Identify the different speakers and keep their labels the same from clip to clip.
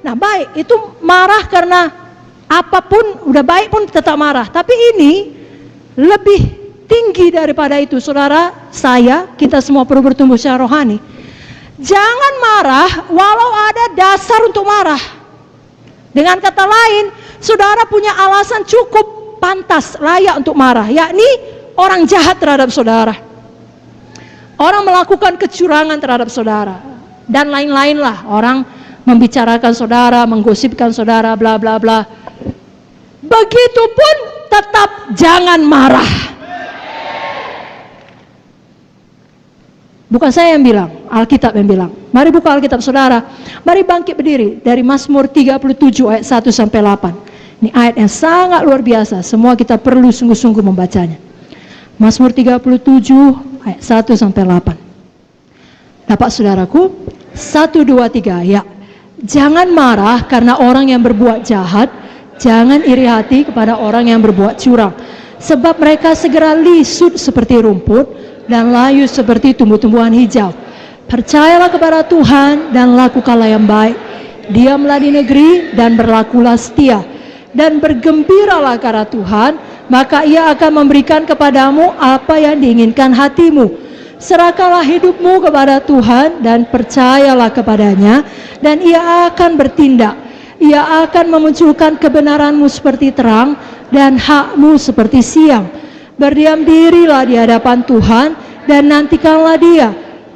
Speaker 1: Nah baik, itu marah karena apapun, udah baik pun tetap marah. Tapi ini lebih tinggi daripada itu, saudara, kita semua perlu bertumbuh secara rohani. Jangan marah walau ada dasar untuk marah. Dengan kata lain, saudara punya alasan cukup pantas, layak untuk marah, yakni orang jahat terhadap saudara, orang melakukan kecurangan terhadap saudara, dan lain-lain lah. Orang membicarakan saudara, menggosipkan saudara, bla bla bla. Begitupun tetap jangan marah. Bukan saya yang bilang, Alkitab yang bilang. Mari buka Alkitab saudara. Mari bangkit berdiri dari Mazmur 37 ayat 1 sampai 8. Ini ayat yang sangat luar biasa. Semua kita perlu sungguh-sungguh membacanya. Mazmur 37 ayat 1 sampai 8. Dapat saudaraku? 1, 2, 3 ya. Jangan marah karena orang yang berbuat jahat. Jangan iri hati kepada orang yang berbuat curang. Sebab mereka segera lisut seperti rumput dan layu seperti tumbuh-tumbuhan hijau. Percayalah kepada Tuhan dan lakukanlah yang baik. Diamlah di negeri dan berlakulah setia. Dan bergembiralah karena Tuhan, maka Ia akan memberikan kepadamu apa yang diinginkan hatimu. Serahkanlah hidupmu kepada Tuhan dan percayalah kepadanya, dan Ia akan bertindak. Ia akan memunculkan kebenaranmu seperti terang dan hakmu seperti siang. Berdiam dirilah di hadapan Tuhan dan nantikanlah Dia.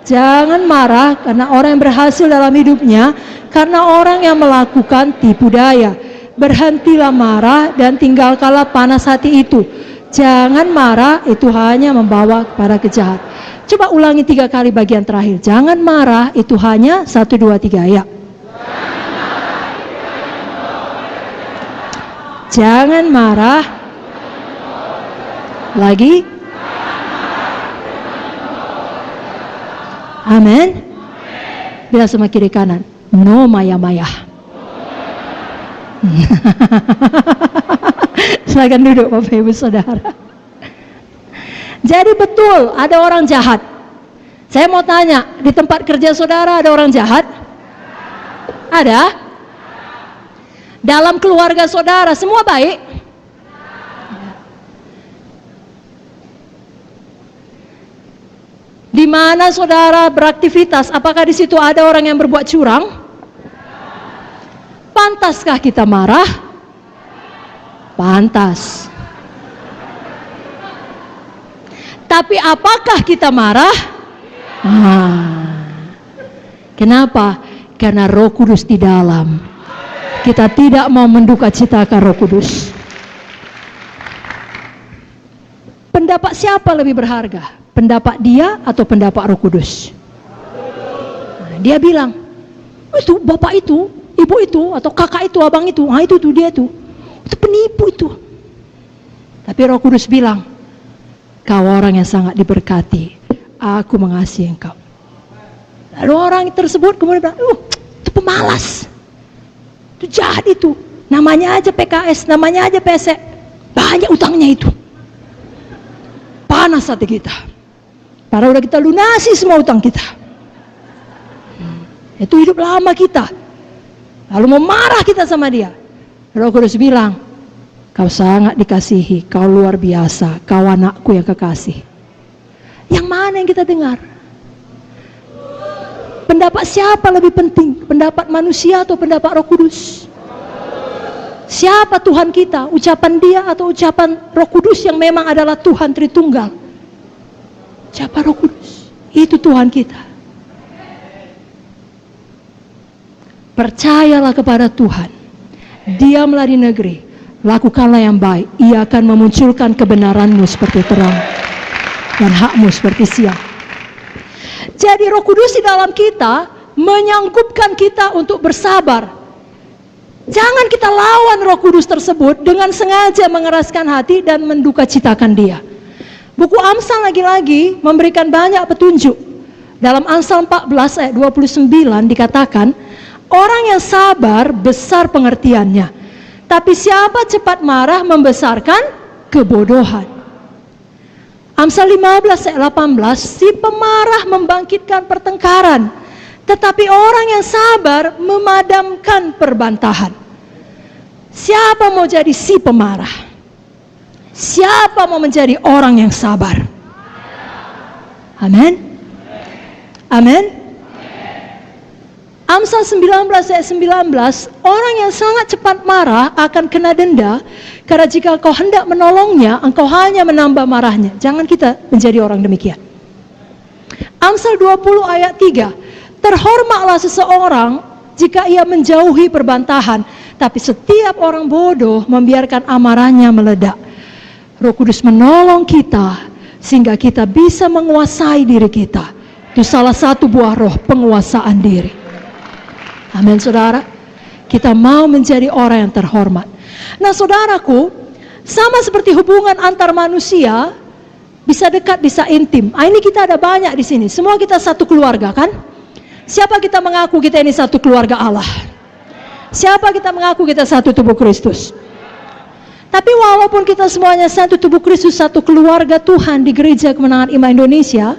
Speaker 1: Jangan marah karena orang yang berhasil dalam hidupnya, karena orang yang melakukan tipu daya. Berhentilah marah dan tinggalkanlah panas hati itu. Jangan marah, itu hanya membawa kepada kejahatan. Coba ulangi 3 kali bagian terakhir. Jangan marah, itu hanya 1, 2, 3 ya. Jangan marah. Lagi. Amin. Bila sama kiri kanan. No maya-maya. Silakan duduk Bapak Ibu Saudara. Jadi betul ada orang jahat. Saya mau tanya, di tempat kerja saudara ada orang jahat? Ada? Dalam keluarga saudara semua baik? Di mana saudara beraktivitas, apakah di situ ada orang yang berbuat curang? Pantaskah kita marah? Pantas. Tapi apakah kita marah? Kenapa? Karena Roh Kudus di dalam. Kita tidak mau mendukacitakan Roh Kudus. Pendapat siapa lebih berharga? Pendapat dia atau pendapat Roh Kudus? Dia bilang, itu bapak itu, ibu itu, atau kakak itu, abang itu, itu tuh dia itu penipu itu. Tapi Roh Kudus bilang, kau orang yang sangat diberkati, aku mengasihi engkau. Lalu orang tersebut kemudian bilang, itu pemalas, itu jahat itu, namanya aja PKS, namanya aja PSE, banyak utangnya itu. Panas hati kita, padahal udah kita lunasi semua utang kita. Itu hidup lama kita, lalu memarah kita sama dia. Roh Kudus bilang, kau sangat dikasihi, kau luar biasa, kau anakku yang kekasih. Yang mana yang kita dengar? Pendapat siapa lebih penting? Pendapat manusia atau pendapat Roh Kudus? Siapa Tuhan kita? Ucapan dia atau ucapan Roh Kudus yang memang adalah Tuhan Tritunggal? Siapa Roh Kudus? Itu Tuhan kita. Percayalah kepada Tuhan. Diamlah di negeri. Lakukanlah yang baik. Ia akan memunculkan kebenaranmu seperti terang dan hakmu seperti siang. Jadi Roh Kudus di dalam kita menyanggupkan kita untuk bersabar. Jangan kita lawan Roh Kudus tersebut dengan sengaja mengeraskan hati dan mendukacitakan dia. Buku Amsal lagi-lagi memberikan banyak petunjuk. Dalam Amsal 14 ayat 29 dikatakan, orang yang sabar besar pengertiannya, tapi siapa cepat marah membesarkan kebodohan. Amsal 15 ayat 18, si pemarah membangkitkan pertengkaran, Tetapi orang yang sabar memadamkan perbantahan. Siapa mau jadi si pemarah? Siapa mau menjadi orang yang sabar? Amin. Amin. Amsal 19 ayat 19, orang yang sangat cepat marah akan kena denda, karena jika engkau hendak menolongnya, engkau hanya menambah marahnya. Jangan kita menjadi orang demikian. Amsal 20 ayat 3, terhormatlah seseorang jika ia menjauhi perbantahan, tapi setiap orang bodoh membiarkan amarahnya meledak. Roh Kudus menolong kita sehingga kita bisa menguasai diri kita. Itu salah satu buah roh, penguasaan diri. Amin, saudara. Kita mau menjadi orang yang terhormat. Nah, saudaraku, sama seperti hubungan antar manusia, bisa dekat, bisa intim. Ini kita ada banyak di sini. Semua kita satu keluarga, kan? Siapa kita mengaku kita ini satu keluarga Allah? Siapa kita mengaku kita satu tubuh Kristus? Tapi walaupun kita semuanya satu tubuh Kristus, satu keluarga Tuhan di Gereja Kemenangan Iman Indonesia,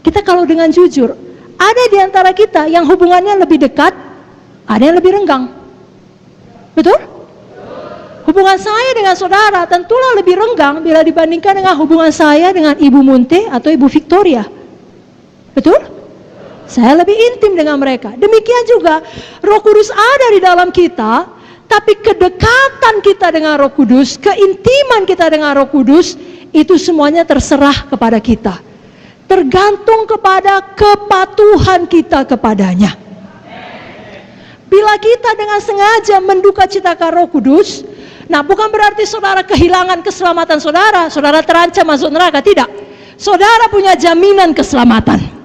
Speaker 1: kita kalau dengan jujur, ada di antara kita yang hubungannya lebih dekat, ada yang lebih renggang. Betul? Hubungan saya dengan saudara tentulah lebih renggang bila dibandingkan dengan hubungan saya dengan Ibu Munte atau Ibu Victoria. Betul? Saya lebih intim dengan mereka. Demikian juga Roh Kudus ada di dalam kita, tapi kedekatan kita dengan Roh Kudus, keintiman kita dengan Roh Kudus, itu semuanya terserah kepada kita. Tergantung kepada kepatuhan kita kepadanya. Bila kita dengan sengaja menduka citakan Roh Kudus, nah bukan berarti saudara kehilangan keselamatan saudara, saudara terancam masuk neraka, tidak. Saudara punya jaminan keselamatan.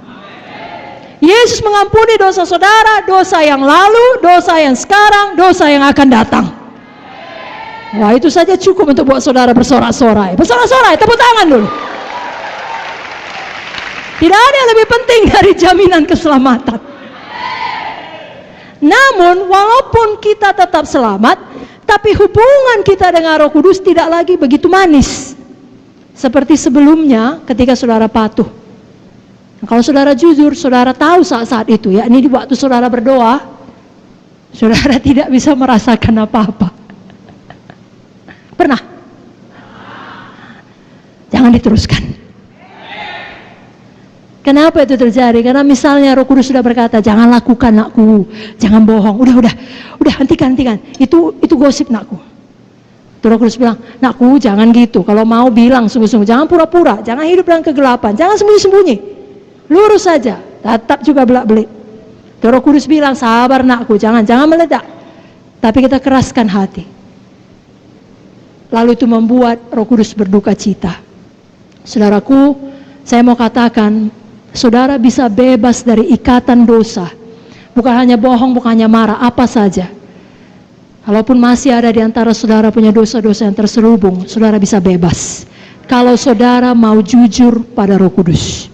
Speaker 1: Yesus mengampuni dosa saudara, dosa yang lalu, dosa yang sekarang, dosa yang akan datang. Wah, itu saja cukup untuk buat saudara bersorak-sorai. Bersorak-sorai, tepuk tangan dulu. Tidak ada yang lebih penting dari jaminan keselamatan. Namun, walaupun kita tetap selamat, tapi hubungan kita dengan Roh Kudus tidak lagi begitu manis seperti sebelumnya ketika saudara patuh. Kalau saudara jujur, saudara tahu saat-saat itu, ya, ini di waktu saudara berdoa, saudara tidak bisa merasakan apa-apa. Pernah? Jangan diteruskan. Kenapa itu terjadi? Karena misalnya Roh Kudus sudah berkata, jangan lakukan nakku, jangan bohong. Udah, hentikan. Itu gosip nakku. Roh Kudus bilang, nakku jangan gitu. Kalau mau bilang sungguh-sungguh, jangan pura-pura, jangan hidup dalam kegelapan, jangan sembunyi-sembunyi. Lurus saja, tetap juga belak-belik. Roh Kudus bilang, sabar nakku, jangan meledak. Tapi kita keraskan hati. Lalu itu membuat Roh Kudus berduka cita. Saudaraku, saya mau katakan, saudara bisa bebas dari ikatan dosa. Bukan hanya bohong, bukan hanya marah, apa saja. Kalaupun masih ada di antara saudara punya dosa-dosa yang terselubung, saudara bisa bebas. Kalau saudara mau jujur pada Roh Kudus.